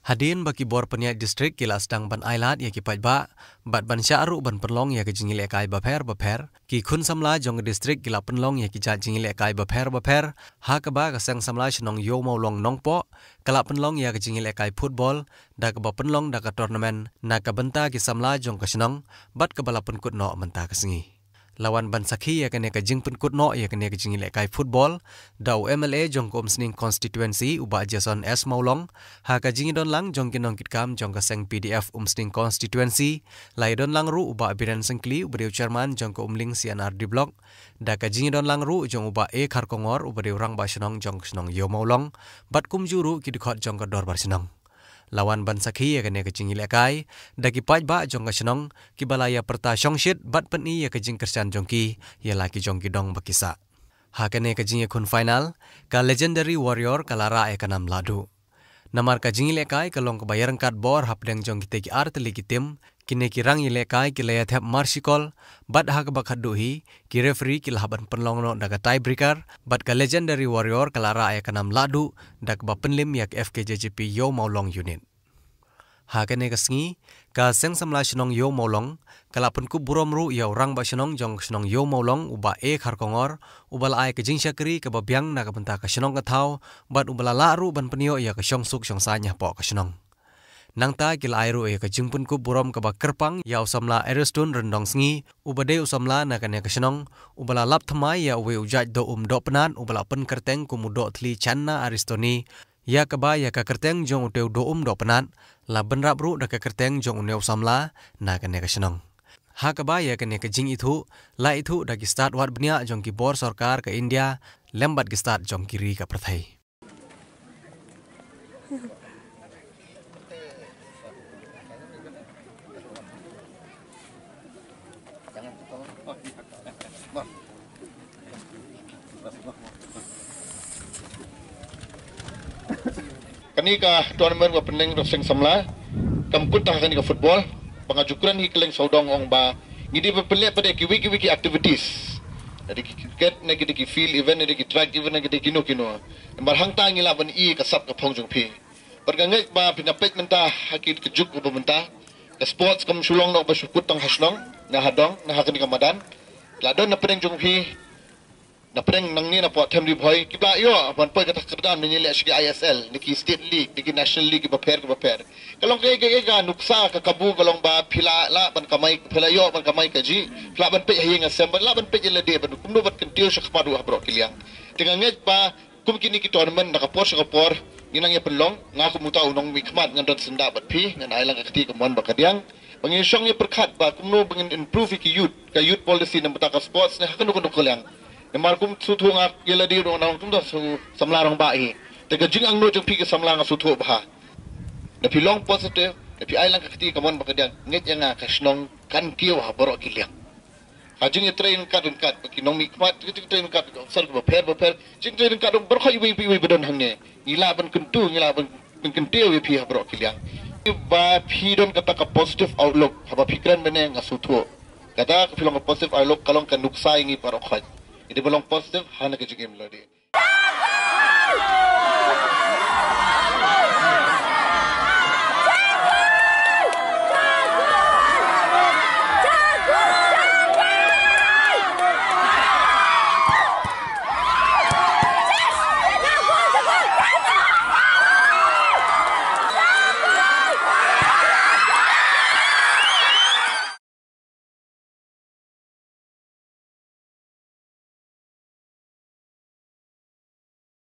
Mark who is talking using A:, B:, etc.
A: Hadin bagi bor peniak distrik kila sedang ban ailat ya ki pajba bat ban syaru ban penlong ya ki jingil ekai baper ki khun samla jong distrik kila penlong ya ki ja jingil ekai baper ha ka ba ka sang samla chnong yo mau long nongpo kala penlong ya ki jingil ekai football da ka ba penlong da ka tournament na ka benta ki samla jong ka chnong bat ka bala penkut no menta ka singi lawan ban sakhi ya kene ka jing penkut no ya kene ka jingil ekai football da MLA jong kom sning constituency uba Jason S Maulong ha ka jingi don lang jong kinong kitkam jong ka seng PDF sning constituency lai don lang ru uba Biren Sengkli uba deu chairman jong ka umling CNRD block da ka jingi don lang ru jong uba E Kharkongor uba deu rang ba shnong jong shnong yo Maulong bat kum juru ki dikhot jong ka dor bar shnong lawan ban sakhi ya kene ka jingil ekai dagi pajba jong ka shnong ki balaya perta shongshit bat peni ya ka jing kersan jongki ya laki jongki dong bakisa ha kene ka jing khun final ka legendary warrior kalara ekanam ladu namar ka jingil ekai kalong ka bayar kat bor hapdeng jong ki art ligi tim kine ki rang ilekai ki laya thap marshikol bat ha ka bakhaduhi ki referee ki laban penlong no daga tiebreaker bat ka legendary warrior kalara ekanam ladu dak ba penlim yak FKJJP yo maulong unit ha kene ka sngi ka seng samla shnong yo maulong kala penku burom ru ya rang ba shnong jong shnong yo maulong uba E Kharkongor ubal ai ka jing syakri ka babyang na ka benta ka shnong ka thau bat ubala la ru ban penio ya ka shong suk shong sanya po ka shnong nangta kila airu ya ka jingpun ku burom ka ba kerpang ya usamla Ariston rendong sngi ubade usamla na ka ne ka shnong ubala lap thamai ya we ujaj do do penan ubala pen kerteng ku mudo thli channa Aristoni ya ka ba ya ka kerteng jong uteu do do penan la benrap ru da ka kerteng jong uneu samla na ka ne ka shnong ha ka ba ya ka ne ka jing ithu la ithu da ki start wat bnia jong ki bor sarkar ka India lembat ki start jong kiri ka prathai
B: Kani ka tournament wa peneng ro sing samla kamput ta kani ka football pangajukuran hi keleng saudong ong ba ngidi pepele pada ki wiki activities jadi ki cricket na gidi ki field event na ki track event na gidi kino mar hang ta ngila ban I ka sap ka phong jong phi pergangai ba pinapet menta hakit kejuk ba menta ka sports kam sulong no ba sukut tang hasnong na hadong na hakani ka madan ladon na peneng jong phi na preng nang ni na po them di boy kibla yo ban poy kata kerdan ni le sigi ISL niki state league niki national league ba pair kalong kay ga nuksa ka kabu kalong ba phila la ban kamai phila yo ban kamai kaji phila ban pe hing asem ban la ban pe jela de ban kumno bat kentil sa khmadu bro kiliang tingang nget ba kum kini ki tournament nakapor sa kapor ginang ya penlong nga kumuta unong mi khmat ngan dot senda bat phi ngan ai lang ka ti kamon ba kadyang pangisong ni perkhat ba kumno bangin improve ki youth policy na bataka sports na hakano kuno kuliang Nemar kum sutu ngak gila di ro nang tum da su samlarang bai te ga jing ang no jong pi ke samlang sutu ba na pi long positive na pi ai lang ka ti kamon ba kadang nget yang ka snong kan kiwa ha boro kiliang ha jing train kat ki nong mi kmat train kat sar ba per jing train kat bor khoi wi bedon hang ne ngila ban kentu ngila ban kentiu wi pi ha boro kiliang ba pi don kata ka positive outlook ha ba pikran bene nga sutu kata ka film positive outlook kalong kan nuksai ngi parok khoi Ini belum positif, hanya kejadian melodi.